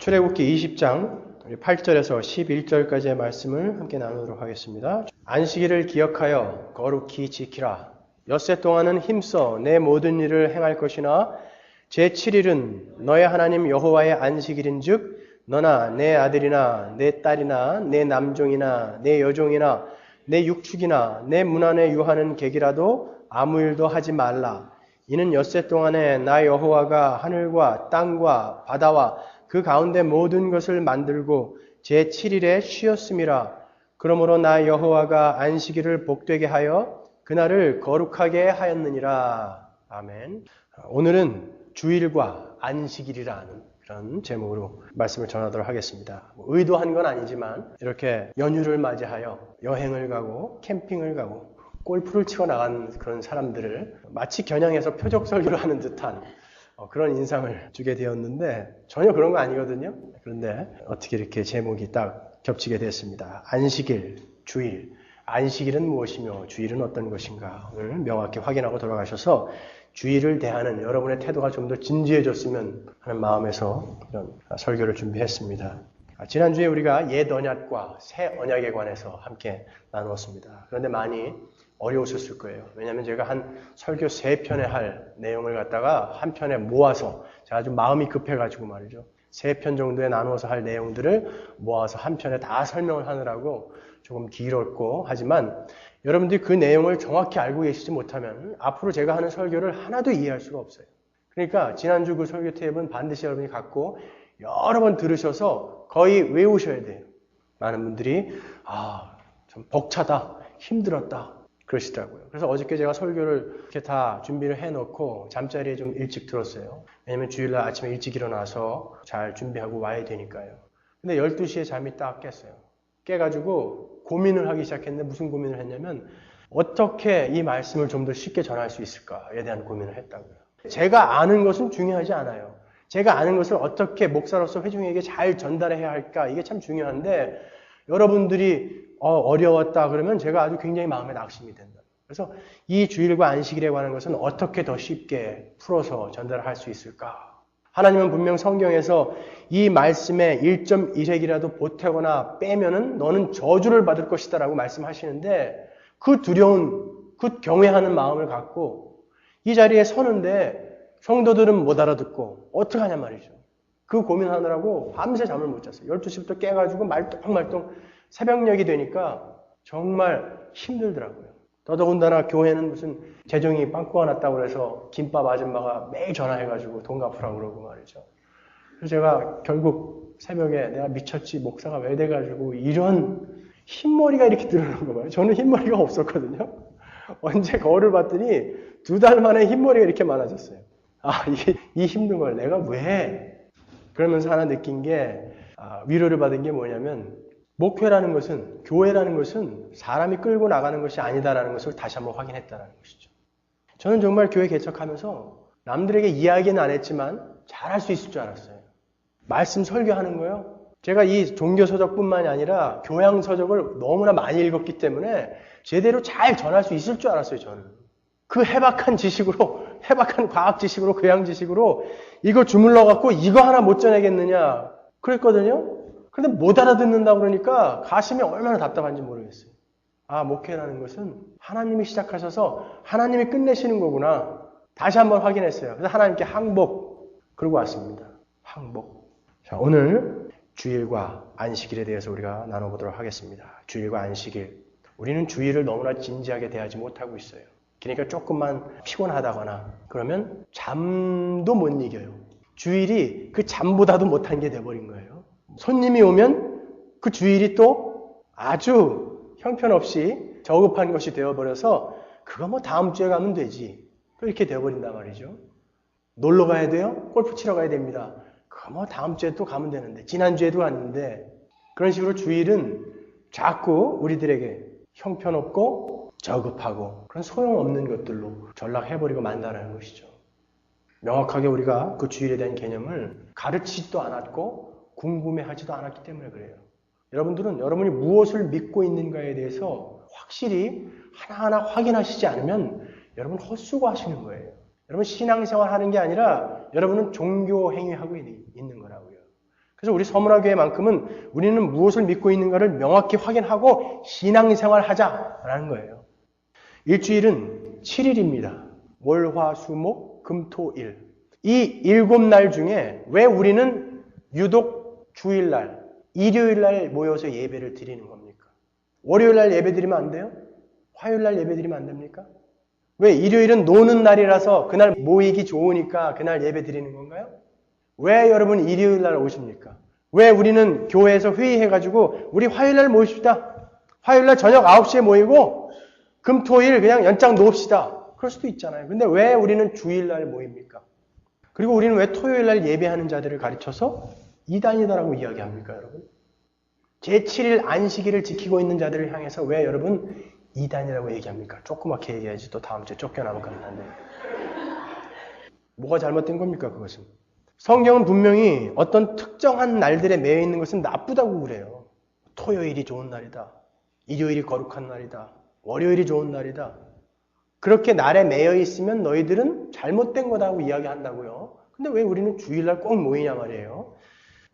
출애굽기 20장 8절에서 11절까지의 말씀을 함께 나누도록 하겠습니다. 안식일을 기억하여 거룩히 지키라. 엿새 동안은 힘써 내 모든 일을 행할 것이나 제7일은 너의 하나님 여호와의 안식일인즉 너나 내 아들이나 내 딸이나 내 남종이나 내 여종이나 내 육축이나 내 문 안에 유하는 객이라도 아무 일도 하지 말라. 이는 엿새 동안에 나 여호와가 하늘과 땅과 바다와 그 가운데 모든 것을 만들고 제7일에 쉬었음이라. 그러므로 나 여호와가 안식일을 복되게 하여 그날을 거룩하게 하였느니라. 아멘. 오늘은 주일과 안식일이라는 그런 제목으로 말씀을 전하도록 하겠습니다. 의도한 건 아니지만 이렇게 연휴를 맞이하여 여행을 가고 캠핑을 가고 골프를 치고 나간 그런 사람들을 마치 겨냥해서 표적 설교를 하는 듯한 그런 인상을 주게 되었는데 전혀 그런 거 아니거든요. 그런데 어떻게 이렇게 제목이 딱 겹치게 됐습니다. 안식일, 주일. 안식일은 무엇이며 주일은 어떤 것인가 오늘 명확히 확인하고 돌아가셔서 주일을 대하는 여러분의 태도가 좀 더 진지해졌으면 하는 마음에서 이런 설교를 준비했습니다. 지난주에 우리가 옛 언약과 새 언약에 관해서 함께 나누었습니다. 그런데 많이 어려우셨을 거예요. 왜냐하면 제가 한 설교 3편에 할 내용을 갖다가 한 편에 모아서 제가 좀 마음이 급해가지고 말이죠. 3편 정도에 나누어서 할 내용들을 모아서 한 편에 다 설명을 하느라고 조금 길었고 하지만 여러분들이 그 내용을 정확히 알고 계시지 못하면 앞으로 제가 하는 설교를 하나도 이해할 수가 없어요. 그러니까 지난주 그 설교 테이프는 반드시 여러분이 갖고 여러 번 들으셔서 거의 외우셔야 돼요. 많은 분들이 좀 벅차다, 힘들었다 그러시더라고요. 그래서 어저께 제가 설교를 이렇게 다 준비를 해놓고 잠자리에 좀 일찍 들었어요. 왜냐면 주일날 아침에 일찍 일어나서 잘 준비하고 와야 되니까요. 근데 12시에 잠이 딱 깼어요. 깨가지고 고민을 하기 시작했는데 무슨 고민을 했냐면 어떻게 이 말씀을 좀 더 쉽게 전할 수 있을까에 대한 고민을 했다고요. 제가 아는 것은 중요하지 않아요. 제가 아는 것을 어떻게 목사로서 회중에게 잘 전달해야 할까 이게 참 중요한데 여러분들이 어려웠다 그러면 제가 아주 굉장히 마음에 낙심이 된다. 그래서 이 주일과 안식일에 관한 것은 어떻게 더 쉽게 풀어서 전달할 수 있을까? 하나님은 분명 성경에서 이 말씀에 1.1획이라도 보태거나 빼면은 너는 저주를 받을 것이다 라고 말씀하시는데 그 두려운, 그 경외하는 마음을 갖고 이 자리에 서는데 성도들은 못 알아듣고 어떡하냐 말이죠. 그 고민하느라고 밤새 잠을 못 잤어요. 12시부터 깨가지고 말똥말똥 새벽녘이 되니까 정말 힘들더라고요. 더더군다나 교회는 무슨 재정이 빵꾸가 났다고 해서 김밥 아줌마가 매일 전화해가지고 돈 갚으라고 그러고 말이죠. 그래서 제가 결국 새벽에 내가 미쳤지 목사가 왜 돼가지고 이런 흰머리가 이렇게 드러난 거 봐요. 저는 흰머리가 없었거든요. 언제 거울을 봤더니 2달 만에 흰머리가 이렇게 많아졌어요. 이 힘든 걸 내가 왜 해? 그러면서 하나 느낀 게 위로를 받은 게 뭐냐면 목회라는 것은 교회라는 것은 사람이 끌고 나가는 것이 아니다라는 것을 다시 한번 확인했다는 것이죠. 저는 정말 교회 개척하면서 남들에게 이야기는 안 했지만 잘할 수 있을 줄 알았어요. 말씀 설교하는 거요. 제가 이 종교서적뿐만이 아니라 교양서적을 너무나 많이 읽었기 때문에 제대로 잘 전할 수 있을 줄 알았어요. 저는. 그 해박한 지식으로 해박한 과학 지식으로 교양 지식으로 이거 주물러 갖고 이거 하나 못 전하겠느냐 그랬거든요. 근데 못 알아듣는다 그러니까 가슴이 얼마나 답답한지 모르겠어요. 목회라는 것은 하나님이 시작하셔서 하나님이 끝내시는 거구나. 다시 한번 확인했어요. 그래서 하나님께 항복 그러고 왔습니다. 항복. 자, 오늘 주일과 안식일에 대해서 우리가 나눠보도록 하겠습니다. 주일과 안식일. 우리는 주일을 너무나 진지하게 대하지 못하고 있어요. 그러니까 조금만 피곤하다거나 그러면 잠도 못 이겨요. 주일이 그 잠보다도 못한 게 돼버린 거예요. 손님이 오면 그 주일이 또 아주 형편없이 저급한 것이 되어버려서 그거 뭐 다음 주에 가면 되지. 또 이렇게 되어버린단 말이죠. 놀러 가야 돼요? 골프 치러 가야 됩니다. 그거 뭐 다음 주에 또 가면 되는데 지난주에도 갔는데 그런 식으로 주일은 자꾸 우리들에게 형편없고 저급하고 그런 소용없는 것들로 전락해버리고 만다는 것이죠. 명확하게 우리가 그 주일에 대한 개념을 가르치지도 않았고 궁금해하지도 않았기 때문에 그래요. 여러분들은 여러분이 무엇을 믿고 있는가에 대해서 확실히 하나하나 확인하시지 않으면 여러분 헛수고하시는 거예요. 여러분 신앙생활 하는 게 아니라 여러분은 종교 행위하고 있는 거라고요. 그래서 우리 서문화교회만큼은 우리는 무엇을 믿고 있는가를 명확히 확인하고 신앙생활 하자라는 거예요. 일주일은 7일입니다. 월, 화, 수, 목, 금, 토, 일. 이 7날 중에 왜 우리는 유독 주일날, 일요일날 모여서 예배를 드리는 겁니까? 월요일날 예배 드리면 안 돼요? 화요일날 예배 드리면 안 됩니까? 왜 일요일은 노는 날이라서 그날 모이기 좋으니까 그날 예배 드리는 건가요? 왜 여러분 일요일날 오십니까? 왜 우리는 교회에서 회의해가지고 우리 화요일날 모입시다. 화요일날 저녁 9시에 모이고 금, 토, 일 그냥 연장 놓읍시다. 그럴 수도 있잖아요. 근데 왜 우리는 주일날 모입니까? 그리고 우리는 왜 토요일날 예배하는 자들을 가르쳐서 이단이다라고 이야기합니까, 여러분? 제7일 안식일을 지키고 있는 자들을 향해서 왜 여러분 이단이라고 얘기합니까? 조그맣게 얘기해야지 또 다음 주에 쫓겨나면 그만한데. 뭐가 잘못된 겁니까, 그것은? 성경은 분명히 어떤 특정한 날들에 매여 있는 것은 나쁘다고 그래요. 토요일이 좋은 날이다. 일요일이 거룩한 날이다. 월요일이 좋은 날이다. 그렇게 날에 매여 있으면 너희들은 잘못된 거다고 이야기한다고요. 근데 왜 우리는 주일날 꼭 모이냐 말이에요.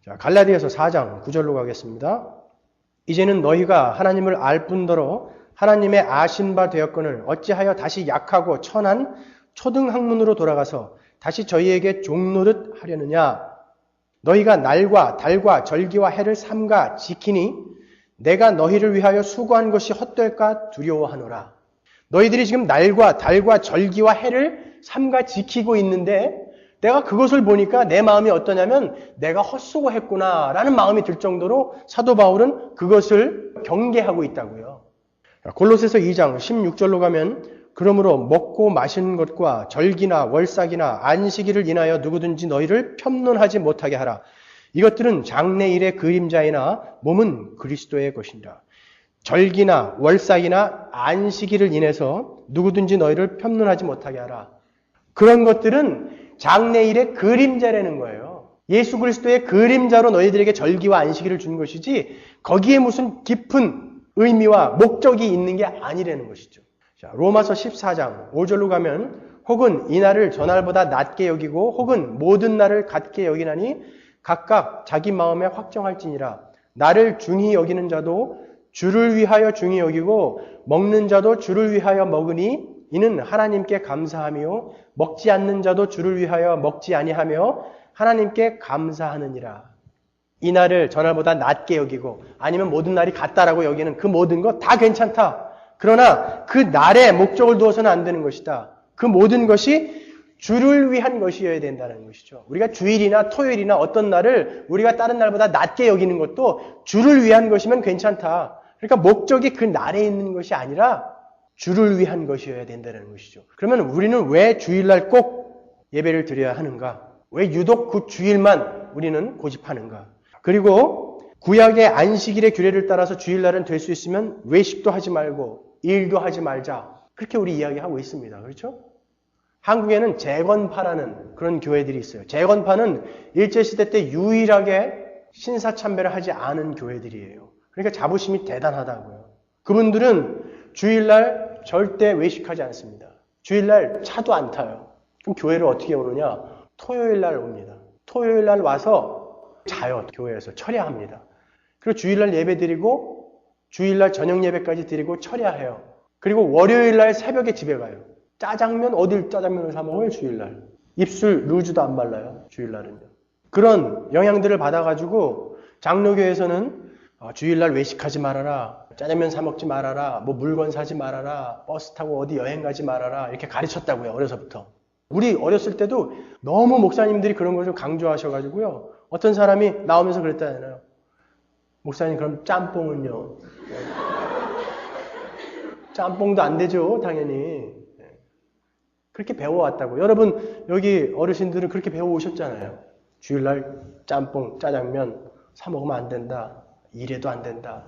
자, 갈라디아서 4장 9절로 가겠습니다. 이제는 너희가 하나님을 알 뿐더러 하나님의 아신 바 되었거늘 어찌하여 다시 약하고 천한 초등학문으로 돌아가서 다시 저희에게 종노릇 하려느냐. 너희가 날과 달과 절기와 해를 삼가 지키니 내가 너희를 위하여 수고한 것이 헛될까 두려워하노라. 너희들이 지금 날과 달과 절기와 해를 삼가 지키고 있는데 내가 그것을 보니까 내 마음이 어떠냐면 내가 헛수고했구나 라는 마음이 들 정도로 사도 바울은 그것을 경계하고 있다고요. 골로새서 2장 16절로 가면 그러므로 먹고 마시는 것과 절기나 월삭이나 안식일을 인하여 누구든지 너희를 편론하지 못하게 하라. 이것들은 장래일의 그림자이나 몸은 그리스도의 것이니라. 절기나 월삭이나 안식일을 인해서 누구든지 너희를 편론하지 못하게 하라. 그런 것들은 장래일의 그림자라는 거예요. 예수 그리스도의 그림자로 너희들에게 절기와 안식일을 준 것이지 거기에 무슨 깊은 의미와 목적이 있는 게 아니라는 것이죠. 자, 로마서 14장 5절로 가면 혹은 이날을 저날보다 낮게 여기고 혹은 모든 날을 같게 여기나니 각각 자기 마음에 확정할지니라. 나를 중히 여기는 자도 주를 위하여 중히 여기고 먹는 자도 주를 위하여 먹으니 이는 하나님께 감사하며 먹지 않는 자도 주를 위하여 먹지 아니하며 하나님께 감사하느니라. 이 날을 전날보다 낮게 여기고 아니면 모든 날이 같다라고 여기는 그 모든 것 다 괜찮다. 그러나 그 날에 목적을 두어서는 안 되는 것이다. 그 모든 것이 주를 위한 것이어야 된다는 것이죠. 우리가 주일이나 토요일이나 어떤 날을 우리가 다른 날보다 낮게 여기는 것도 주를 위한 것이면 괜찮다. 그러니까 목적이 그 날에 있는 것이 아니라 주를 위한 것이어야 된다는 것이죠. 그러면 우리는 왜 주일날 꼭 예배를 드려야 하는가? 왜 유독 그 주일만 우리는 고집하는가? 그리고 구약의 안식일의 규례를 따라서 주일날은 될 수 있으면 외식도 하지 말고 일도 하지 말자. 그렇게 우리 이야기하고 있습니다. 그렇죠? 한국에는 재건파라는 그런 교회들이 있어요. 재건파는 일제시대 때 유일하게 신사참배를 하지 않은 교회들이에요. 그러니까 자부심이 대단하다고요. 그분들은 주일날 절대 외식하지 않습니다. 주일날 차도 안 타요. 그럼 교회를 어떻게 오느냐? 토요일날 옵니다. 토요일날 와서 자요. 교회에서 철야합니다. 그리고 주일날 예배 드리고 주일날 저녁 예배까지 드리고 철야해요. 그리고 월요일날 새벽에 집에 가요. 짜장면 어딜 짜장면을 사 먹어요? 주일날. 입술 루즈도 안 발라요. 주일날은요. 그런 영향들을 받아가지고 장로교에서는 주일날 외식하지 말아라. 짜장면 사 먹지 말아라. 뭐 물건 사지 말아라. 버스 타고 어디 여행 가지 말아라. 이렇게 가르쳤다고요. 어려서부터. 우리 어렸을 때도 너무 목사님들이 그런 걸 좀 강조하셔가지고요. 어떤 사람이 나오면서 그랬다잖아요. 목사님 그럼 짬뽕은요? 짬뽕도 안 되죠. 당연히. 그렇게 배워왔다고. 여러분 여기 어르신들은 그렇게 배워오셨잖아요. 주일날 짬뽕, 짜장면 사 먹으면 안 된다. 이래도 안 된다.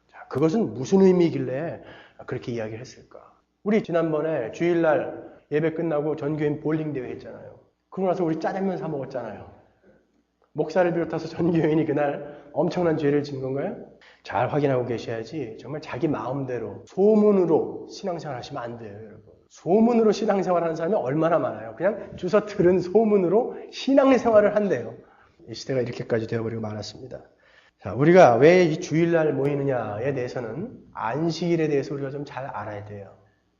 자, 그것은 무슨 의미이길래 그렇게 이야기를 했을까? 우리 지난번에 주일날 예배 끝나고 전교인 볼링 대회 했잖아요. 그러고 나서 우리 짜장면 사 먹었잖아요. 목사를 비롯해서 전교인이 그날 엄청난 죄를 진 건가요? 잘 확인하고 계셔야지 정말 자기 마음대로 소문으로 신앙생활 하시면 안 돼요, 여러분. 소문으로 신앙생활 하는 사람이 얼마나 많아요. 그냥 주워 들은 소문으로 신앙생활을 한대요. 이 시대가 이렇게까지 되어버리고 말았습니다. 자, 우리가 왜 이 주일날 모이느냐에 대해서는 안식일에 대해서 우리가 좀 잘 알아야 돼요.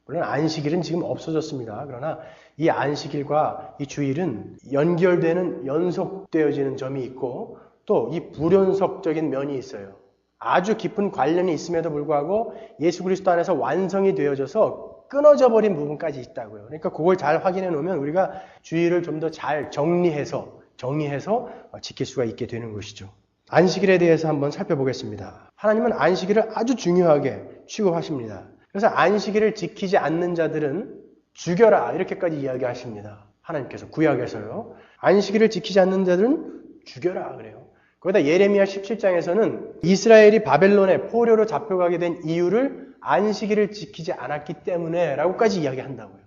물론 안식일은 지금 없어졌습니다. 그러나 이 안식일과 이 주일은 연결되는, 연속되어지는 점이 있고 또 이 불연속적인 면이 있어요. 아주 깊은 관련이 있음에도 불구하고 예수 그리스도 안에서 완성이 되어져서 끊어져 버린 부분까지 있다고요. 그러니까 그걸 잘 확인해 놓으면 우리가 주일을 좀 더 잘 정리해서 지킬 수가 있게 되는 것이죠. 안식일에 대해서 한번 살펴보겠습니다. 하나님은 안식일을 아주 중요하게 취급하십니다. 그래서 안식일을 지키지 않는 자들은 죽여라 이렇게까지 이야기하십니다. 하나님께서 구약에서요. 안식일을 지키지 않는 자들은 죽여라 그래요. 거기다 예레미야 17장에서는 이스라엘이 바벨론에 포로로 잡혀가게 된 이유를 안식일을 지키지 않았기 때문에 라고까지 이야기한다고요.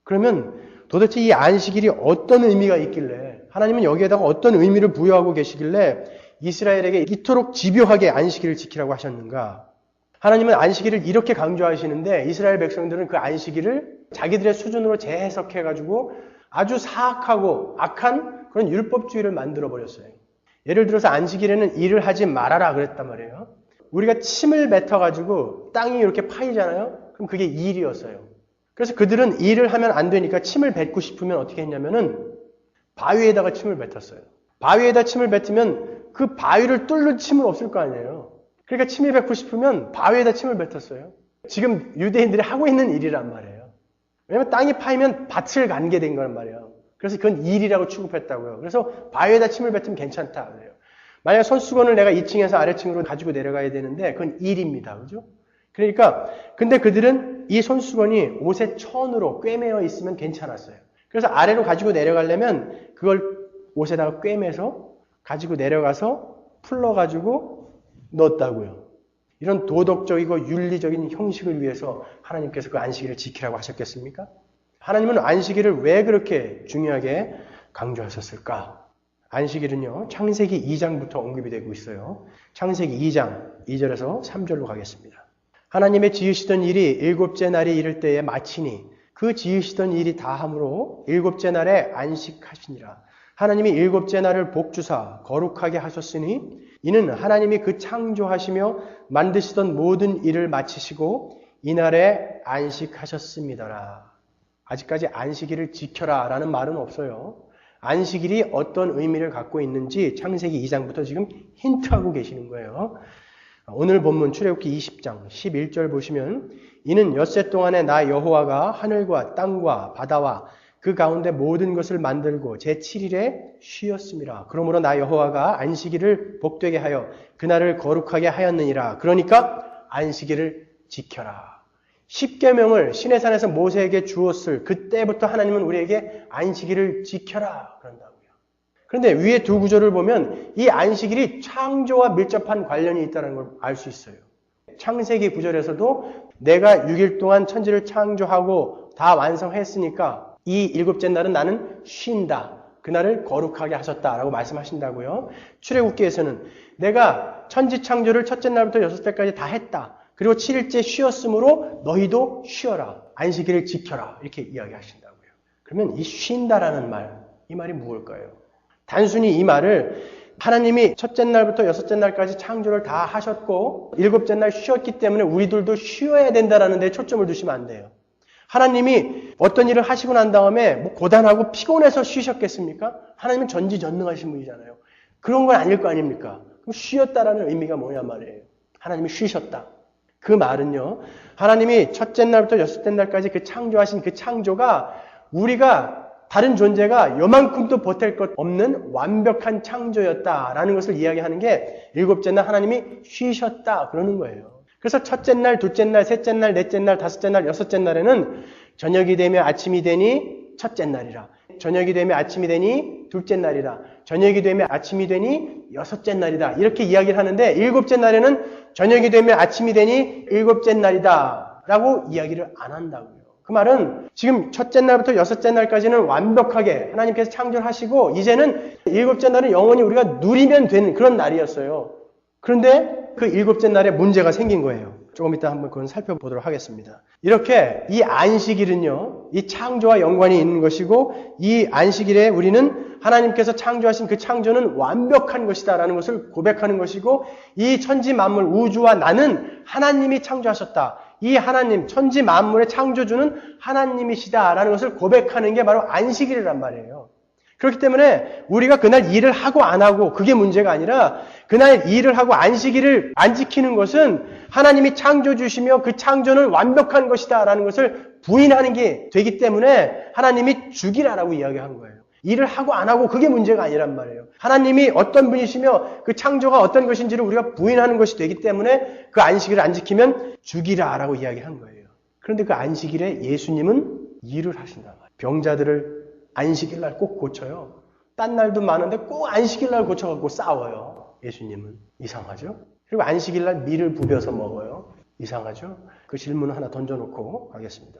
그러면 도대체 이 안식일이 어떤 의미가 있길래 하나님은 여기에다가 어떤 의미를 부여하고 계시길래 이스라엘에게 이토록 집요하게 안식일을 지키라고 하셨는가? 하나님은 안식일을 이렇게 강조하시는데 이스라엘 백성들은 그 안식일을 자기들의 수준으로 재해석해가지고 아주 사악하고 악한 그런 율법주의를 만들어버렸어요. 예를 들어서 안식일에는 일을 하지 말아라 그랬단 말이에요. 우리가 침을 뱉어가지고 땅이 이렇게 파이잖아요. 그럼 그게 일이었어요. 그래서 그들은 일을 하면 안 되니까 침을 뱉고 싶으면 어떻게 했냐면은 바위에다가 침을 뱉었어요. 바위에다 침을 뱉으면 그 바위를 뚫는 침은 없을 거 아니에요. 그러니까 침이 뱉고 싶으면 바위에다 침을 뱉었어요. 지금 유대인들이 하고 있는 일이란 말이에요. 왜냐면 땅이 파이면 밭을 간게 된 거란 말이에요. 그래서 그건 일이라고 취급했다고요. 그래서 바위에다 침을 뱉으면 괜찮다 그래요. 만약 손수건을 내가 2층에서 아래층으로 가지고 내려가야 되는데 그건 일입니다. 그죠? 그러니까 근데 그들은 이 손수건이 옷의 천으로 꿰매어 있으면 괜찮았어요. 그래서 아래로 가지고 내려가려면 그걸 옷에다가 꿰매서 가지고 내려가서 풀러가지고 넣었다고요. 이런 도덕적이고 윤리적인 형식을 위해서 하나님께서 그 안식일을 지키라고 하셨겠습니까? 하나님은 안식일을 왜 그렇게 중요하게 강조하셨을까? 안식일은요, 창세기 2장부터 언급이 되고 있어요. 창세기 2장 2절에서 3절로 가겠습니다. 하나님의 지으시던 일이 일곱째 날이 이를 때에 마치니 그 지으시던 일이 다함으로 일곱째 날에 안식하시니라. 하나님이 일곱째 날을 복주사 거룩하게 하셨으니 이는 하나님이 그 창조하시며 만드시던 모든 일을 마치시고 이날에 안식하셨습니다라. 아직까지 안식일을 지켜라 라는 말은 없어요. 안식일이 어떤 의미를 갖고 있는지 창세기 2장부터 지금 힌트하고 계시는 거예요. 오늘 본문 출애굽기 20장 11절 보시면 이는 엿새 동안에 나 여호와가 하늘과 땅과 바다와 그 가운데 모든 것을 만들고 제7일에 쉬었습니다. 그러므로 나 여호와가 안식일을 복되게 하여 그날을 거룩하게 하였느니라. 그러니까 안식일을 지켜라. 십계명을 시내산에서 모세에게 주었을 그때부터 하나님은 우리에게 안식일을 지켜라 그런다고요. 그런데 위에 두 구절을 보면 이 안식일이 창조와 밀접한 관련이 있다는 걸 알 수 있어요. 창세기 9절에서도 내가 6일 동안 천지를 창조하고 다 완성했으니까 이 일곱째 날은 나는 쉰다. 그날을 거룩하게 하셨다라고 말씀하신다고요. 출애굽기에서는 내가 천지 창조를 첫째 날부터 여섯 때까지 다 했다. 그리고 7일째 쉬었으므로 너희도 쉬어라. 안식일을 지켜라. 이렇게 이야기하신다고요. 그러면 이 쉰다라는 말, 이 말이 무엇일까요? 단순히 이 말을 하나님이 첫째 날부터 여섯째 날까지 창조를 다 하셨고 일곱째 날 쉬었기 때문에 우리들도 쉬어야 된다라는 데 초점을 두시면 안 돼요. 하나님이 어떤 일을 하시고 난 다음에 고단하고 피곤해서 쉬셨겠습니까? 하나님은 전지전능하신 분이잖아요. 그런 건 아닐 거 아닙니까? 그럼 쉬었다라는 의미가 뭐냐 말이에요. 하나님이 쉬셨다. 그 말은요. 하나님이 첫째 날부터 여섯째 날까지 그 창조하신 그 창조가 우리가 다른 존재가 요만큼도 보탤 것 없는 완벽한 창조였다라는 것을 이야기하는 게 일곱째 날 하나님이 쉬셨다 그러는 거예요. 그래서 첫째 날, 둘째 날, 셋째 날, 넷째 날, 다섯째 날, 여섯째 날에는 저녁이 되며 아침이 되니 첫째 날이라. 저녁이 되며 아침이 되니 둘째 날이라. 저녁이 되며 아침이 되니 여섯째 날이다. 이렇게 이야기를 하는데 일곱째 날에는 저녁이 되며 아침이 되니 일곱째 날이다 라고 이야기를 안 한다고요. 그 말은 지금 첫째 날부터 여섯째 날까지는 완벽하게 하나님께서 창조를 하시고 이제는 일곱째 날은 영원히 우리가 누리면 되는 그런 날이었어요. 그런데 그 일곱째 날에 문제가 생긴 거예요. 조금 이따 한번 그건 살펴보도록 하겠습니다. 이렇게 이 안식일은요, 이 창조와 연관이 있는 것이고, 이 안식일에 우리는 하나님께서 창조하신 그 창조는 완벽한 것이다라는 것을 고백하는 것이고, 이 천지 만물, 우주와 나는 하나님이 창조하셨다. 이 하나님, 천지 만물의 창조주는 하나님이시다라는 것을 고백하는 게 바로 안식일이란 말이에요. 그렇기 때문에 우리가 그날 일을 하고 안 하고 그게 문제가 아니라 그날 일을 하고 안식일을 안 지키는 것은 하나님이 창조주시며 그 창조는 완벽한 것이다 라는 것을 부인하는 게 되기 때문에 하나님이 죽이라라고 이야기한 거예요. 일을 하고 안 하고 그게 문제가 아니란 말이에요. 하나님이 어떤 분이시며 그 창조가 어떤 것인지를 우리가 부인하는 것이 되기 때문에 그 안식일을 안 지키면 죽이라라고 이야기한 거예요. 그런데 그 안식일에 예수님은 일을 하신단 말이에요. 병자들을 안식일 날 꼭 고쳐요. 딴 날도 많은데 꼭 안식일 날 고쳐갖고 싸워요. 예수님은. 이상하죠? 그리고 안식일 날 밀을 부벼서 먹어요. 이상하죠? 그 질문을 하나 던져놓고 가겠습니다.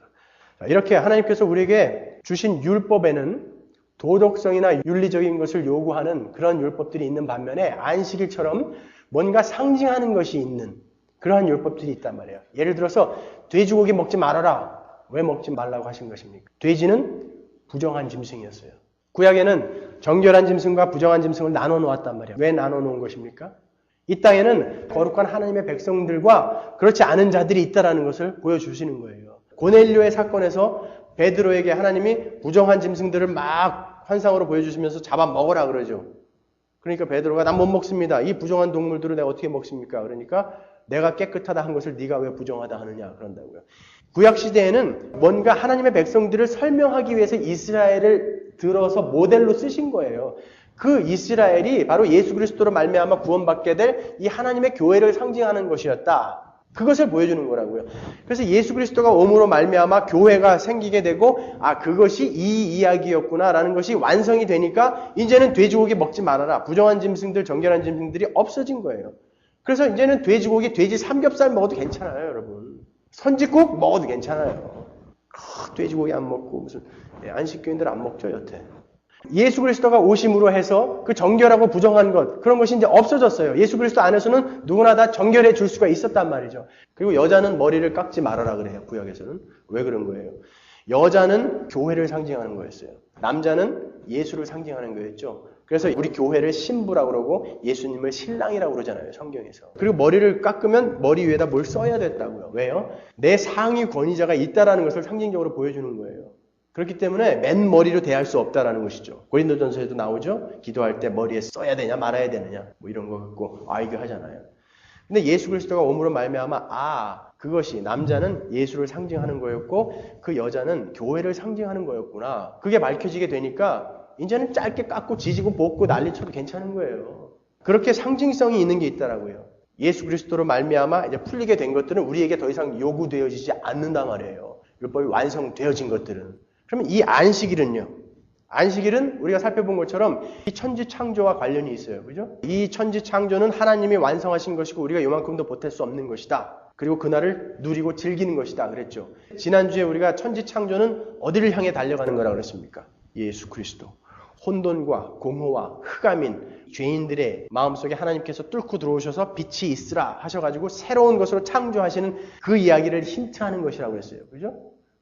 자, 이렇게 하나님께서 우리에게 주신 율법에는 도덕성이나 윤리적인 것을 요구하는 그런 율법들이 있는 반면에 안식일처럼 뭔가 상징하는 것이 있는 그러한 율법들이 있단 말이에요. 예를 들어서 돼지고기 먹지 말아라. 왜 먹지 말라고 하신 것입니까? 돼지는 부정한 짐승이었어요. 구약에는 정결한 짐승과 부정한 짐승을 나눠 놓았단 말이에요. 왜 나눠 놓은 것입니까? 이 땅에는 거룩한 하나님의 백성들과 그렇지 않은 자들이 있다는 것을 보여주시는 거예요. 고넬료의 사건에서 베드로에게 하나님이 부정한 짐승들을 막 환상으로 보여주시면서 잡아먹으라 그러죠. 그러니까 베드로가 난 못 먹습니다. 이 부정한 동물들을 내가 어떻게 먹습니까? 그러니까 내가 깨끗하다 한 것을 네가 왜 부정하다 하느냐 그런다고요. 구약시대에는 뭔가 하나님의 백성들을 설명하기 위해서 이스라엘을 들어서 모델로 쓰신 거예요. 그 이스라엘이 바로 예수 그리스도로 말미암아 구원받게 될 이 하나님의 교회를 상징하는 것이었다. 그것을 보여주는 거라고요. 그래서 예수 그리스도가 오므로 말미암아 교회가 생기게 되고 그것이 이 이야기였구나라는 것이 완성이 되니까 이제는 돼지고기 먹지 말아라. 부정한 짐승들, 정결한 짐승들이 없어진 거예요. 그래서 이제는 돼지고기, 돼지 삼겹살 먹어도 괜찮아요, 여러분. 선지국 먹어도 괜찮아요. 돼지고기 안 먹고 무슨 안식교인들 안 먹죠, 여태. 예수 그리스도가 오심으로 해서 그 정결하고 부정한 것 그런 것이 이제 없어졌어요. 예수 그리스도 안에서는 누구나 다 정결해 줄 수가 있었단 말이죠. 그리고 여자는 머리를 깎지 말아라 그래요. 구약에서는. 왜 그런 거예요? 여자는 교회를 상징하는 거였어요. 남자는 예수를 상징하는 거였죠. 그래서 우리 교회를 신부라고 그러고 예수님을 신랑이라고 그러잖아요. 성경에서. 그리고 머리를 깎으면 머리 위에다 뭘 써야 됐다고요. 왜요? 내 상위 권위자가 있다라는 것을 상징적으로 보여주는 거예요. 그렇기 때문에 맨 머리로 대할 수 없다라는 것이죠. 고린도전서에도 나오죠. 기도할 때 머리에 써야 되냐 말아야 되느냐 뭐 이런 거 갖고 이거 하잖아요. 근데 예수 그리스도가 오므로 말미암아 그것이 남자는 예수를 상징하는 거였고 그 여자는 교회를 상징하는 거였구나. 그게 밝혀지게 되니까 이제는 짧게 깎고 지지고 볶고 난리쳐도 괜찮은 거예요. 그렇게 상징성이 있는 게 있더라고요. 예수 그리스도로 말미암아 이제 풀리게 된 것들은 우리에게 더 이상 요구되어지지 않는단 말이에요. 율법이 완성되어진 것들은. 그러면 이 안식일은요. 안식일은 우리가 살펴본 것처럼 이 천지 창조와 관련이 있어요. 그죠? 이 천지 창조는 하나님이 완성하신 것이고 우리가 요만큼도 보탤 수 없는 것이다. 그리고 그날을 누리고 즐기는 것이다. 그랬죠. 지난주에 우리가 천지 창조는 어디를 향해 달려가는 거라고 그랬습니까? 예수 그리스도. 혼돈과 공허와 흑암인 죄인들의 마음속에 하나님께서 뚫고 들어오셔서 빛이 있으라 하셔가지고 새로운 것으로 창조하시는 그 이야기를 힌트하는 것이라고 했어요. 그죠?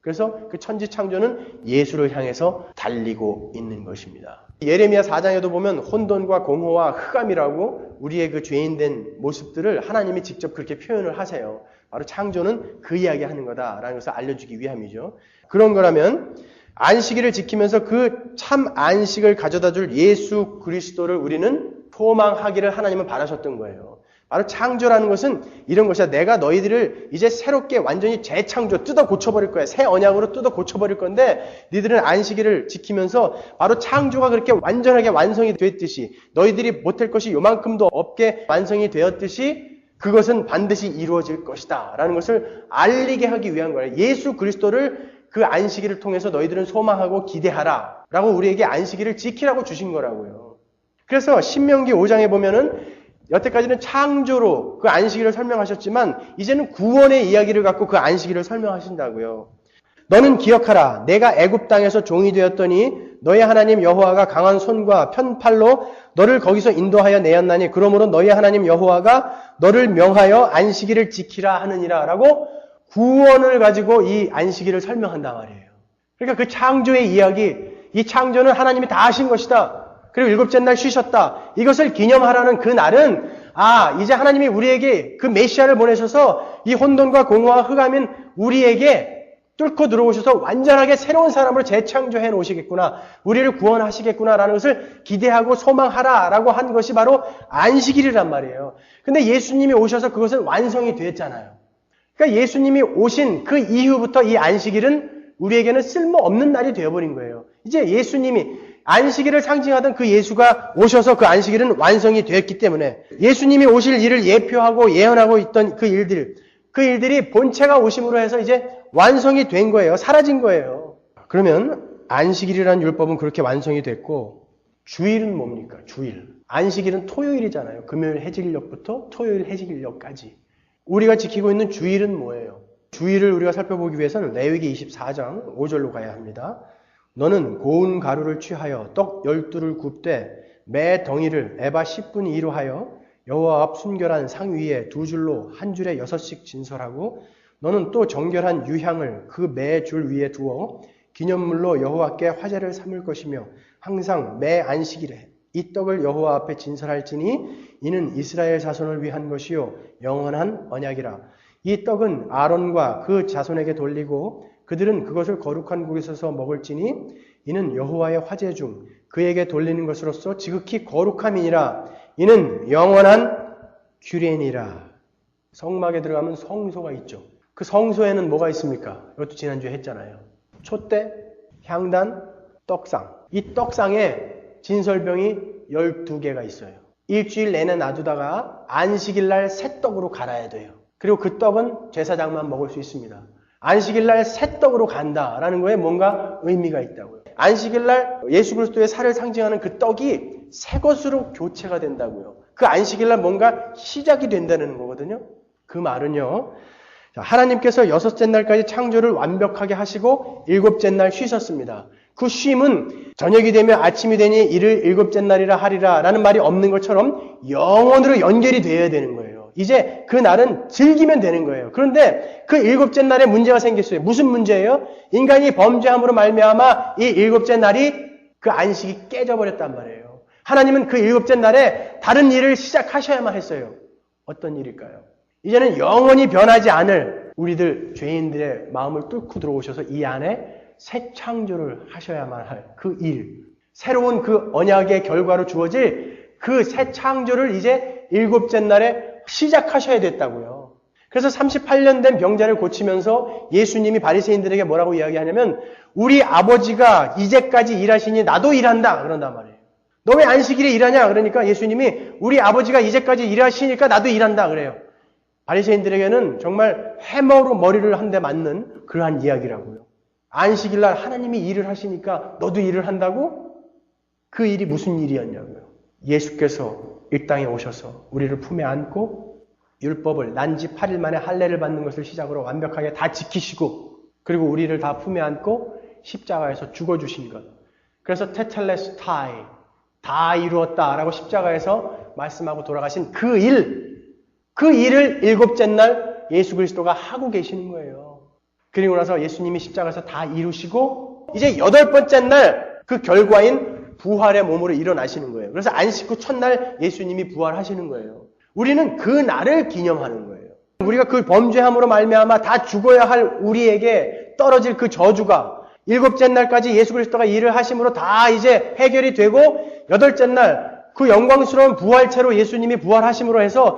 그래서 그 천지 창조는 예수를 향해서 달리고 있는 것입니다. 예레미야 4장에도 보면 혼돈과 공허와 흑암이라고 우리의 그 죄인된 모습들을 하나님이 직접 그렇게 표현을 하세요. 바로 창조는 그 이야기 하는 거다라는 것을 알려주기 위함이죠. 그런 거라면 안식일을 지키면서 그 참 안식을 가져다 줄 예수 그리스도를 우리는 소망하기를 하나님은 바라셨던 거예요. 바로 창조라는 것은 이런 것이야. 내가 너희들을 이제 새롭게 완전히 재창조, 뜯어 고쳐버릴 거야. 새 언약으로 뜯어 고쳐버릴 건데 너희들은 안식일을 지키면서 바로 창조가 그렇게 완전하게 완성이 됐듯이 너희들이 못할 것이 요만큼도 없게 완성이 되었듯이 그것은 반드시 이루어질 것이다 라는 것을 알리게 하기 위한 거예요. 예수 그리스도를 그 안식일을 통해서 너희들은 소망하고 기대하라 라고 우리에게 안식일을 지키라고 주신 거라고요. 그래서 신명기 5장에 보면은 여태까지는 창조로 그 안식일을 설명하셨지만 이제는 구원의 이야기를 갖고 그 안식일을 설명하신다고요. 너는 기억하라. 내가 애굽 땅에서 종이 되었더니 너희 하나님 여호와가 강한 손과 편팔로 너를 거기서 인도하여 내었나니 그러므로 너희 하나님 여호와가 너를 명하여 안식일을 지키라 하느니라 라고 구원을 가지고 이 안식일을 설명한단 말이에요. 그러니까 그 창조의 이야기, 이 창조는 하나님이 다 하신 것이다. 그리고 일곱째 날 쉬셨다. 이것을 기념하라는 그 날은 이제 하나님이 우리에게 그 메시아를 보내셔서 이 혼돈과 공허와 흑암인 우리에게 뚫고 들어오셔서 완전하게 새로운 사람으로 재창조해 놓으시겠구나. 우리를 구원하시겠구나라는 것을 기대하고 소망하라라고 한 것이 바로 안식일이란 말이에요. 근데 예수님이 오셔서 그것은 완성이 됐잖아요. 그러니까 예수님이 오신 그 이후부터 이 안식일은 우리에게는 쓸모없는 날이 되어버린 거예요. 이제 예수님이 안식일을 상징하던 그 예수가 오셔서 그 안식일은 완성이 되었기 때문에 예수님이 오실 일을 예표하고 예언하고 있던 그 일들이 본체가 오심으로 해서 이제 완성이 된 거예요. 사라진 거예요. 그러면 안식일이라는 율법은 그렇게 완성이 됐고 주일은 뭡니까? 주일. 안식일은 토요일이잖아요. 금요일 해질녘부터 토요일 해질녘까지. 우리가 지키고 있는 주일은 뭐예요? 주일을 우리가 살펴보기 위해서는 레위기 24장 5절로 가야 합니다. 너는 고운 가루를 취하여 떡 12를 굽되 매 덩이를 에바 10분의 2로 하여 여호와 앞 순결한 상 위에 두 줄로 한 줄에 6씩 진설하고 너는 또 정결한 유향을 그 매 줄 위에 두어 기념물로 여호와께 화제를 삼을 것이며 항상 매 안식일에 이 떡을 여호와 앞에 진설할지니 이는 이스라엘 자손을 위한 것이요 영원한 언약이라. 이 떡은 아론과 그 자손에게 돌리고 그들은 그것을 거룩한 곳에서 먹을지니 이는 여호와의 화제 중 그에게 돌리는 것으로서 지극히 거룩함이니라. 이는 영원한 규례니라. 성막에 들어가면 성소가 있죠. 그 성소에는 뭐가 있습니까? 이것도 지난주에 했잖아요. 촛대, 향단, 떡상. 이 떡상에 진설병이 12개가 있어요. 일주일 내내 놔두다가 안식일날 새 떡으로 갈아야 돼요. 그리고 그 떡은 제사장만 먹을 수 있습니다. 안식일날 새 떡으로 간다라는 거에 뭔가 의미가 있다고요. 안식일날 예수 그리스도의 살을 상징하는 그 떡이 새 것으로 교체가 된다고요. 그 안식일날 뭔가 시작이 된다는 거거든요. 그 말은요. 하나님께서 여섯째 날까지 창조를 완벽하게 하시고 일곱째 날 쉬셨습니다. 그 쉼은 저녁이 되면 아침이 되니 이를 일곱째 날이라 하리라 라는 말이 없는 것처럼 영원으로 연결이 되어야 되는 거예요. 이제 그 날은 즐기면 되는 거예요. 그런데 그 일곱째 날에 문제가 생겼어요. 무슨 문제예요? 인간이 범죄함으로 말미암아 이 일곱째 날이 그 안식이 깨져버렸단 말이에요. 하나님은 그 일곱째 날에 다른 일을 시작하셔야만 했어요. 어떤 일일까요? 이제는 영원히 변하지 않을 우리들 죄인들의 마음을 뚫고 들어오셔서 이 안에 새 창조를 하셔야만 할 그 일, 새로운 그 언약의 결과로 주어질 그 새 창조를 이제 일곱째 날에 시작하셔야 됐다고요. 그래서 38년 된 병자를 고치면서 예수님이 바리새인들에게 뭐라고 이야기하냐면 우리 아버지가 이제까지 일하시니 나도 일한다 그런단 말이에요. 너 왜 안식일에 일하냐? 그러니까 예수님이 우리 아버지가 이제까지 일하시니까 나도 일한다 그래요. 바리새인들에게는 정말 해머로 머리를 한 대 맞는 그러한 이야기라고요. 안식일날 하나님이 일을 하시니까 너도 일을 한다고? 그 일이 무슨 일이었냐고요. 예수께서 이 땅에 오셔서 우리를 품에 안고 율법을 난지 8일 만에 할례를 받는 것을 시작으로 완벽하게 다 지키시고 그리고 우리를 다 품에 안고 십자가에서 죽어주신 것. 그래서 테텔레스타이 다 이루었다라고 십자가에서 말씀하고 돌아가신 그 일을 일곱째 날 예수 그리스도가 하고 계시는 거예요. 그리고 나서 예수님이 십자가에서 다 이루시고 이제 여덟 번째 날 그 결과인 부활의 몸으로 일어나시는 거예요. 그래서 안식 후 첫날 예수님이 부활하시는 거예요. 우리는 그 날을 기념하는 거예요. 우리가 그 범죄함으로 말미암아 다 죽어야 할 우리에게 떨어질 그 저주가 일곱째 날까지 예수 그리스도가 일을 하심으로 다 이제 해결이 되고 여덟째 날 그 영광스러운 부활체로 예수님이 부활하심으로 해서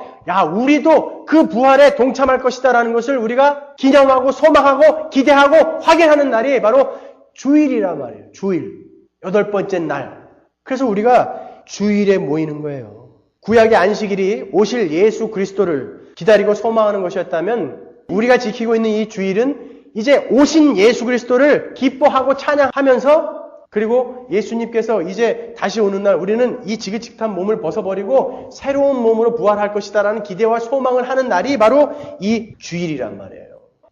우리도 그 부활에 동참할 것이다라는 것을 우리가 기념하고 소망하고 기대하고 확인하는 날이 바로 주일이란 말이에요. 주일. 여덟 번째 날. 그래서 우리가 주일에 모이는 거예요. 구약의 안식일이 오실 예수 그리스도를 기다리고 소망하는 것이었다면 우리가 지키고 있는 이 주일은 이제 오신 예수 그리스도를 기뻐하고 찬양하면서 그리고 예수님께서 이제 다시 오는 날 우리는 이 지긋지긋한 몸을 벗어버리고 새로운 몸으로 부활할 것이다라는 기대와 소망을 하는 날이 바로 이 주일이란 말이에요.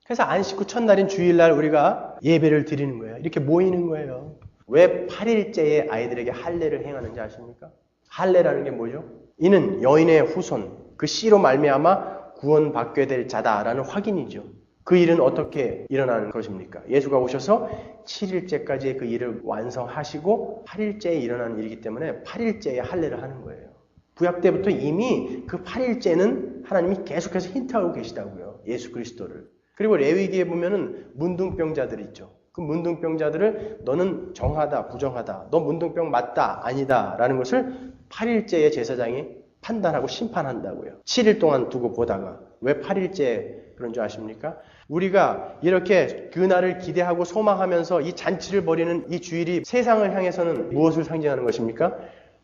그래서 안식 후 첫날인 주일날 우리가 예배를 드리는 거예요. 이렇게 모이는 거예요. 왜 8일째에 아이들에게 할례를 행하는지 아십니까? 할례라는 게 뭐죠? 이는 여인의 후손, 그 씨로 말미암아 구원받게 될 자다라는 확인이죠. 그 일은 어떻게 일어나는 것입니까? 예수가 오셔서 7일째까지 그 일을 완성하시고 8일째에 일어나는 일이기 때문에 8일째에 할례를 하는 거예요. 구약 때부터 이미 그 8일째는 하나님이 계속해서 힌트하고 계시다고요. 예수 그리스도를. 그리고 레위기에 보면은 문둥병자들 있죠. 그 문둥병자들을 너는 정하다, 부정하다, 너 문둥병 맞다, 아니다 라는 것을 8일째에 제사장이 판단하고 심판한다고요. 7일 동안 두고 보다가. 왜 8일째 그런 줄 아십니까? 우리가 이렇게 그날을 기대하고 소망하면서 이 잔치를 벌이는 이 주일이 세상을 향해서는 무엇을 상징하는 것입니까?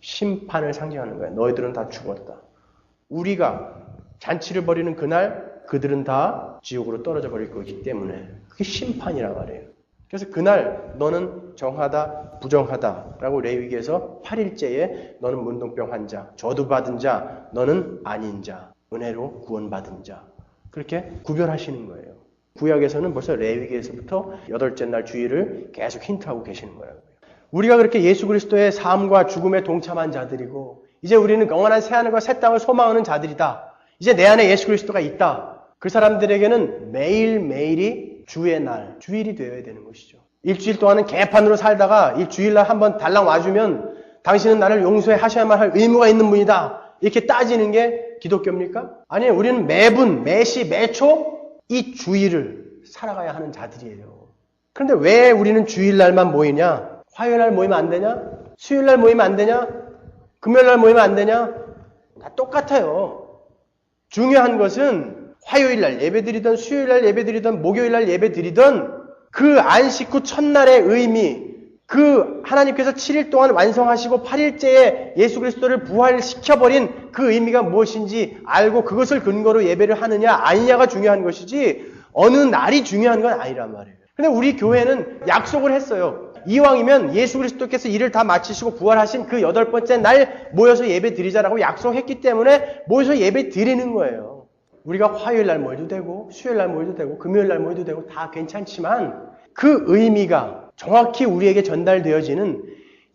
심판을 상징하는 거예요. 너희들은 다 죽었다. 우리가 잔치를 벌이는 그날 그들은 다 지옥으로 떨어져 버릴 거기 때문에 그게 심판이란 말이에요. 그래서 그날 너는 정하다 부정하다 라고 레위기에서 8일째에 너는 문둥병 환자, 저주받은 자, 너는 아닌 자, 은혜로 구원받은 자 그렇게 구별하시는 거예요. 구약에서는 벌써 레위기에서부터 8째 날 주일을 계속 힌트하고 계시는 거라고요. 우리가 그렇게 예수 그리스도의 삶과 죽음에 동참한 자들이고 이제 우리는 영원한 새하늘과 새 땅을 소망하는 자들이다. 이제 내 안에 예수 그리스도가 있다. 그 사람들에게는 매일매일이 주의 날, 주일이 되어야 되는 것이죠. 일주일 동안은 개판으로 살다가 이 주일날 한번 달랑 와주면 당신은 나를 용서해 하셔야만 할 의무가 있는 분이다. 이렇게 따지는 게 기독교입니까? 아니에요. 우리는 매분, 매시, 매초 이 주일을 살아가야 하는 자들이에요. 그런데 왜 우리는 주일날만 모이냐? 화요일날 모이면 안 되냐? 수요일날 모이면 안 되냐? 금요일날 모이면 안 되냐? 다 똑같아요. 중요한 것은 화요일날 예배드리던 수요일날 예배드리던 목요일날 예배드리던 그 안식 후 첫날의 의미, 그 하나님께서 7일 동안 완성하시고 8일째에 예수 그리스도를 부활시켜버린 그 의미가 무엇인지 알고 그것을 근거로 예배를 하느냐 아니냐가 중요한 것이지 어느 날이 중요한 건 아니란 말이에요. 근데 우리 교회는 약속을 했어요. 이왕이면 예수 그리스도께서 일을 다 마치시고 부활하신 그 8번째 날 모여서 예배 드리자라고 약속했기 때문에 모여서 예배 드리는 거예요. 우리가 화요일 날 모여도 되고 수요일 날 모여도 되고 금요일 날 모여도 되고 다 괜찮지만 그 의미가 정확히 우리에게 전달되어지는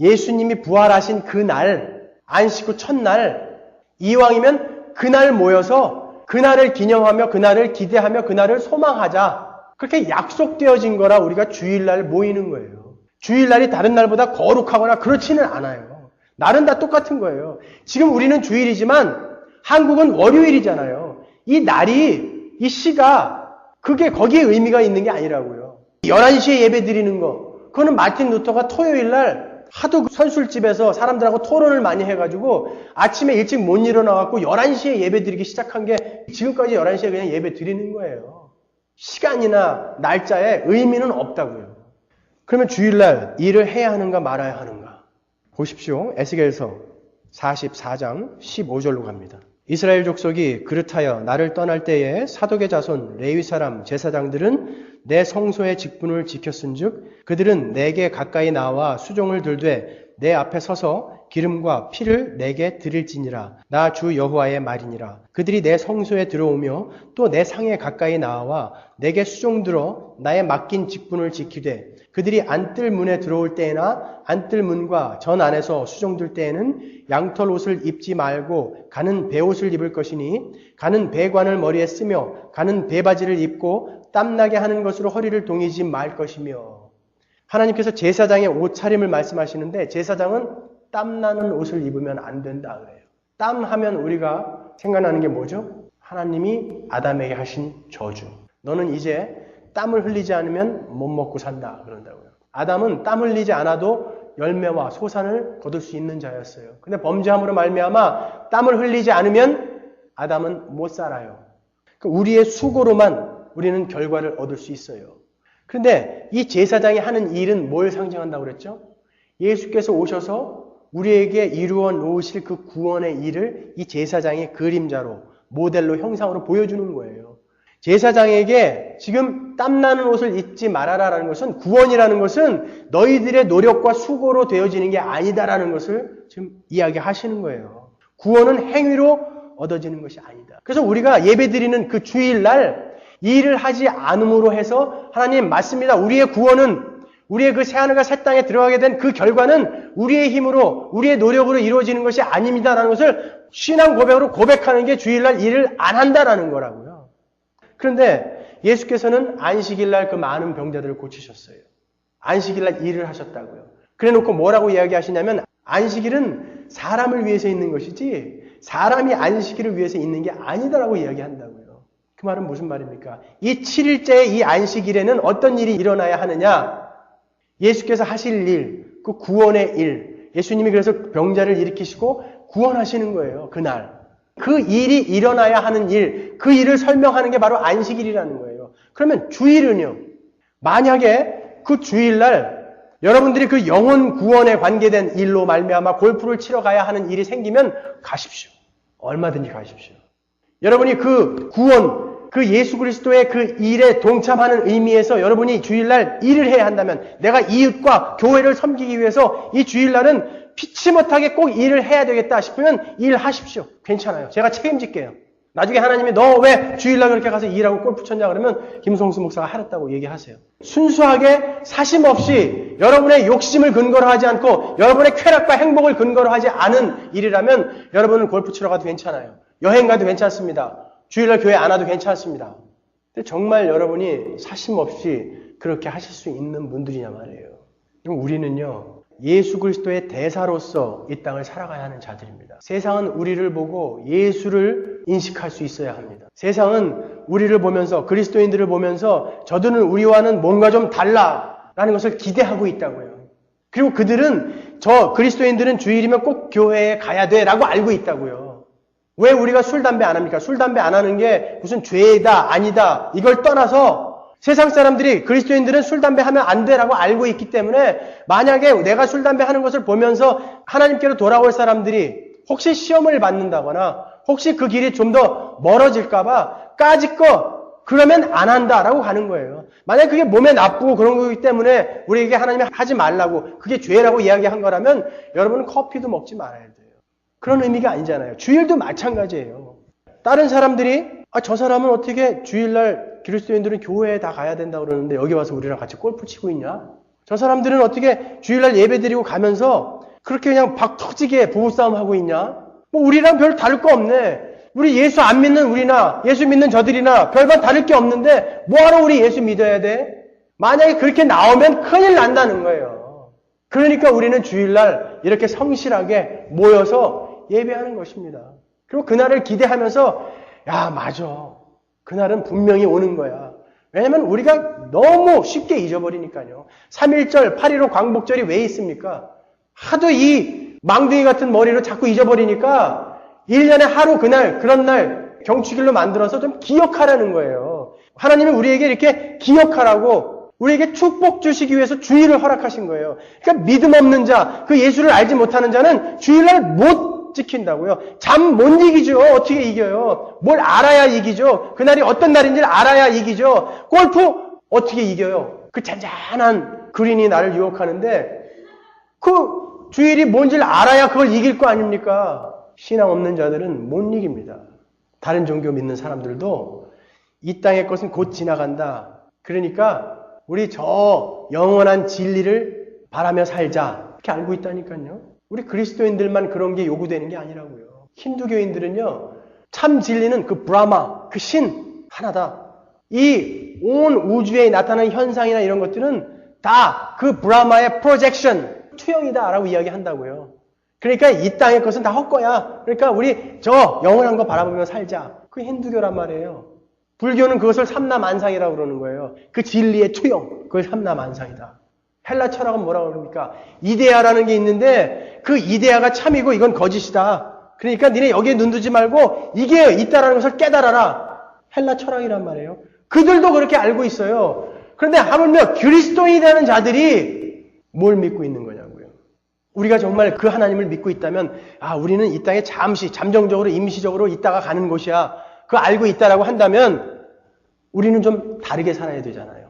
예수님이 부활하신 그 날, 안식 후 첫날, 이왕이면 그날 모여서 그날을 기념하며 그날을 기대하며 그날을 소망하자. 그렇게 약속되어진 거라 우리가 주일날 모이는 거예요. 주일날이 다른 날보다 거룩하거나 그렇지는 않아요. 날은 다 똑같은 거예요. 지금 우리는 주일이지만 한국은 월요일이잖아요. 이 날이, 이 시가 그게 거기에 의미가 있는 게 아니라고요. 11시에 예배 드리는 거. 그거는 마틴 루터가 토요일날 하도 선술집에서 사람들하고 토론을 많이 해가지고 아침에 일찍 못 일어나갖고 11시에 예배 드리기 시작한 게 지금까지 11시에 그냥 예배 드리는 거예요. 시간이나 날짜에 의미는 없다고요. 그러면 주일날 일을 해야 하는가 말아야 하는가? 보십시오. 에스겔서 44장 15절로 갑니다. 이스라엘 족속이 그릇하여 나를 떠날 때에 사독의 자손 레위 사람 제사장들은 내 성소의 직분을 지켰은즉 그들은 내게 가까이 나와 수종을 들되 내 앞에 서서 기름과 피를 내게 드릴지니라. 나 주 여호와의 말이니라. 그들이 내 성소에 들어오며 또 내 상에 가까이 나와 내게 수종들어 나의 맡긴 직분을 지키되 그들이 안뜰 문에 들어올 때나 안뜰 문과 전 안에서 수종들 때에는 양털 옷을 입지 말고 가는 배옷을 입을 것이니 가는 배관을 머리에 쓰며 가는 배바지를 입고 땀나게 하는 것으로 허리를 동이지 말 것이며. 하나님께서 제사장의 옷차림을 말씀하시는데 제사장은 땀나는 옷을 입으면 안 된다 그래요. 땀하면 우리가 생각나는 게 뭐죠? 하나님이 아담에게 하신 저주. 너는 이제 땀을 흘리지 않으면 못 먹고 산다 그런다고요. 아담은 땀 흘리지 않아도 열매와 소산을 거둘 수 있는 자였어요. 근데 범죄함으로 말미암아 땀을 흘리지 않으면 아담은 못 살아요. 우리의 수고로만 우리는 결과를 얻을 수 있어요. 그런데 이 제사장이 하는 일은 뭘 상징한다고 그랬죠? 예수께서 오셔서 우리에게 이루어 놓으실 그 구원의 일을 이 제사장의 그림자로 모델로 형상으로 보여주는 거예요. 제사장에게 지금 땀나는 옷을 입지 말아라라는 것은 구원이라는 것은 너희들의 노력과 수고로 되어지는 게 아니다라는 것을 지금 이야기하시는 거예요. 구원은 행위로 얻어지는 것이 아니다. 그래서 우리가 예배드리는 그 주일날 이 일을 하지 않음으로 해서 하나님 맞습니다. 우리의 구원은 우리의 그 새하늘과 새 땅에 들어가게 된 그 결과는 우리의 힘으로, 우리의 노력으로 이루어지는 것이 아닙니다라는 것을 신앙 고백으로 고백하는 게 주일날 일을 안 한다라는 거라고요. 그런데 예수께서는 안식일날 그 많은 병자들을 고치셨어요. 안식일날 일을 하셨다고요. 그래 놓고 뭐라고 이야기하시냐면 안식일은 사람을 위해서 있는 것이지 사람이 안식일을 위해서 있는 게 아니다라고 이야기한다고요. 그 말은 무슨 말입니까? 이 7일째의 이 안식일에는 어떤 일이 일어나야 하느냐? 예수께서 하실 일, 그 구원의 일, 예수님이 그래서 병자를 일으키시고 구원하시는 거예요. 그날. 그 일이 일어나야 하는 일, 그 일을 설명하는 게 바로 안식일이라는 거예요. 그러면 주일은요? 만약에 그 주일날 여러분들이 그 영혼 구원에 관계된 일로 말미암아 골프를 치러 가야 하는 일이 생기면 가십시오. 얼마든지 가십시오. 여러분이 그 구원, 그 예수 그리스도의 그 일에 동참하는 의미에서 여러분이 주일날 일을 해야 한다면 내가 이웃과 교회를 섬기기 위해서 이 주일날은 피치 못하게 꼭 일을 해야 되겠다 싶으면 일하십시오. 괜찮아요. 제가 책임질게요. 나중에 하나님이 너 왜 주일날 그렇게 가서 일하고 골프 쳤냐 그러면 김성수 목사가 하랬다고 얘기하세요. 순수하게 사심 없이 여러분의 욕심을 근거로 하지 않고 여러분의 쾌락과 행복을 근거로 하지 않은 일이라면 여러분은 골프 치러 가도 괜찮아요. 여행 가도 괜찮습니다. 주일날 교회 안 와도 괜찮습니다. 근데 정말 여러분이 사심 없이 그렇게 하실 수 있는 분들이냐 말이에요. 그럼 우리는요. 예수 그리스도의 대사로서 이 땅을 살아가야 하는 자들입니다. 세상은 우리를 보고 예수를 인식할 수 있어야 합니다. 세상은 우리를 보면서 그리스도인들을 보면서 저들은 우리와는 뭔가 좀 달라라는 것을 기대하고 있다고요. 그리고 그들은 저 그리스도인들은 주일이면 꼭 교회에 가야 돼라고 알고 있다고요. 왜 우리가 술, 담배 안 합니까? 술, 담배 안 하는 게 무슨 죄다 아니다 이걸 떠나서 세상 사람들이 그리스도인들은 술, 담배 하면 안 돼라고 알고 있기 때문에 만약에 내가 술, 담배 하는 것을 보면서 하나님께로 돌아올 사람들이 혹시 시험을 받는다거나 혹시 그 길이 좀 더 멀어질까 봐 까짓거 그러면 안 한다라고 가는 거예요. 만약에 그게 몸에 나쁘고 그런 거기 때문에 우리에게 하나님이 하지 말라고 그게 죄라고 이야기한 거라면 여러분은 커피도 먹지 말아야 돼요. 그런 의미가 아니잖아요. 주일도 마찬가지예요. 다른 사람들이 저 사람은 어떻게 주일날 그리스도인들은 교회에 다 가야 된다고 그러는데 여기 와서 우리랑 같이 골프 치고 있냐? 저 사람들은 어떻게 주일날 예배 드리고 가면서 그렇게 그냥 박 터지게 부부싸움 하고 있냐? 뭐 우리랑 별 다를 거 없네. 우리 예수 안 믿는 우리나 예수 믿는 저들이나 별반 다를 게 없는데 뭐하러 우리 예수 믿어야 돼? 만약에 그렇게 나오면 큰일 난다는 거예요. 그러니까 우리는 주일날 이렇게 성실하게 모여서 예배하는 것입니다. 그리고 그날을 기대하면서 야 맞아. 그날은 분명히 오는 거야. 왜냐면 우리가 너무 쉽게 잊어버리니까요. 3.1절, 8.15 광복절이 왜 있습니까? 하도 이 망둥이 같은 머리로 자꾸 잊어버리니까 1년에 하루 그날 그런 날 경축일로 만들어서 좀 기억하라는 거예요. 하나님은 우리에게 이렇게 기억하라고 우리에게 축복 주시기 위해서 주일을 허락하신 거예요. 그러니까 믿음 없는 자, 그 예수를 알지 못하는 자는 주일날 못 지킨다고요. 잠 못 이기죠. 어떻게 이겨요? 뭘 알아야 이기죠. 그날이 어떤 날인지를 알아야 이기죠. 골프 어떻게 이겨요? 그 잔잔한 그린이 나를 유혹하는데 그 주일이 뭔지를 알아야 그걸 이길 거 아닙니까? 신앙 없는 자들은 못 이깁니다. 다른 종교 믿는 사람들도 이 땅의 것은 곧 지나간다. 그러니까 우리 저 영원한 진리를 바라며 살자. 이렇게 알고 있다니까요. 우리 그리스도인들만 그런 게 요구되는 게 아니라고요. 힌두교인들은요. 참 진리는 그 브라마, 그 신 하나다. 이 온 우주에 나타나는 현상이나 이런 것들은 다 그 브라마의 프로젝션, 투영이다 라고 이야기한다고요. 그러니까 이 땅의 것은 다 헛거야. 그러니까 우리 저 영원한 거 바라보며 살자. 그게 힌두교란 말이에요. 불교는 그것을 삼라만상이라고 그러는 거예요. 그 진리의 투영, 그걸 삼라만상이다. 헬라 철학은 뭐라고 그럽니까? 이데아라는 게 있는데 그 이데아가 참이고 이건 거짓이다. 그러니까 니네 여기에 눈 두지 말고 이게 있다라는 것을 깨달아라. 헬라 철학이란 말이에요. 그들도 그렇게 알고 있어요. 그런데 하물며 그리스도인이라는 자들이 뭘 믿고 있는 거냐고요. 우리가 정말 그 하나님을 믿고 있다면 우리는 이 땅에 잠시 잠정적으로 임시적으로 있다가 가는 곳이야. 그거 알고 있다라고 한다면 우리는 좀 다르게 살아야 되잖아요.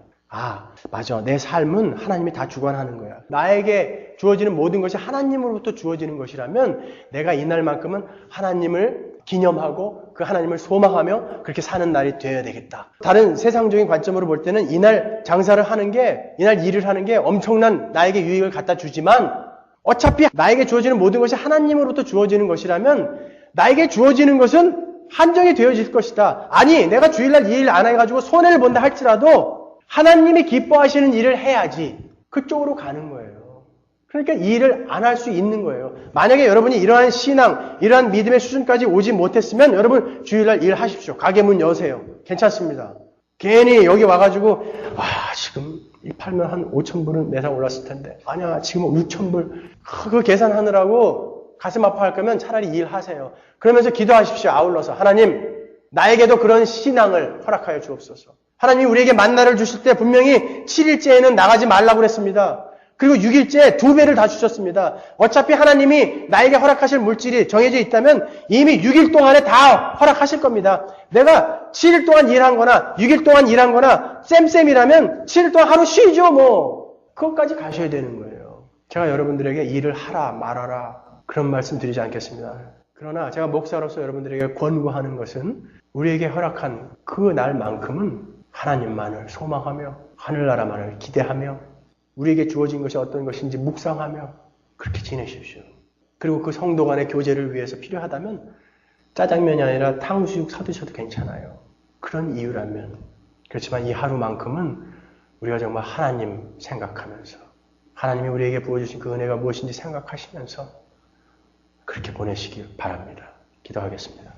맞아. 내 삶은 하나님이 다 주관하는 거야. 나에게 주어지는 모든 것이 하나님으로부터 주어지는 것이라면 내가 이날만큼은 하나님을 기념하고 그 하나님을 소망하며 그렇게 사는 날이 되어야 되겠다. 다른 세상적인 관점으로 볼 때는 이날 장사를 하는 게, 이날 일을 하는 게 엄청난 나에게 유익을 갖다 주지만 어차피 나에게 주어지는 모든 것이 하나님으로부터 주어지는 것이라면 나에게 주어지는 것은 한정이 되어질 것이다. 아니, 내가 주일날 이 일 안 해가지고 손해를 본다 할지라도 하나님이 기뻐하시는 일을 해야지. 그쪽으로 가는 거예요. 그러니까 이 일을 안 할 수 있는 거예요. 만약에 여러분이 이러한 신앙, 이러한 믿음의 수준까지 오지 못했으면 여러분 주일날 일하십시오. 가게 문 여세요. 괜찮습니다. 괜히 여기 와가지고 지금 이 팔면 한 5,000불은 매상 올랐을 텐데 아니야 지금 6,000불 그 계산하느라고 가슴 아파할 거면 차라리 일하세요. 그러면서 기도하십시오. 아울러서 하나님 나에게도 그런 신앙을 허락하여 주옵소서. 하나님이 우리에게 만나를 주실 때 분명히 7일째에는 나가지 말라고 그랬습니다. 그리고 6일째 2배를 다 주셨습니다. 어차피 하나님이 나에게 허락하실 물질이 정해져 있다면 이미 6일 동안에 다 허락하실 겁니다. 내가 7일 동안 일한 거나 6일 동안 일한 거나 쌤쌤이라면 7일 동안 하루 쉬죠 뭐. 그것까지 가셔야 되는 거예요. 제가 여러분들에게 일을 하라 말아라 그런 말씀 드리지 않겠습니다. 그러나 제가 목사로서 여러분들에게 권고하는 것은 우리에게 허락한 그 날만큼은 하나님만을 소망하며 하늘나라만을 기대하며 우리에게 주어진 것이 어떤 것인지 묵상하며 그렇게 지내십시오. 그리고 그 성도 간의 교제를 위해서 필요하다면 짜장면이 아니라 탕수육 사드셔도 괜찮아요. 그런 이유라면. 그렇지만 이 하루만큼은 우리가 정말 하나님 생각하면서 하나님이 우리에게 부어주신 그 은혜가 무엇인지 생각하시면서 그렇게 보내시길 바랍니다. 기도하겠습니다.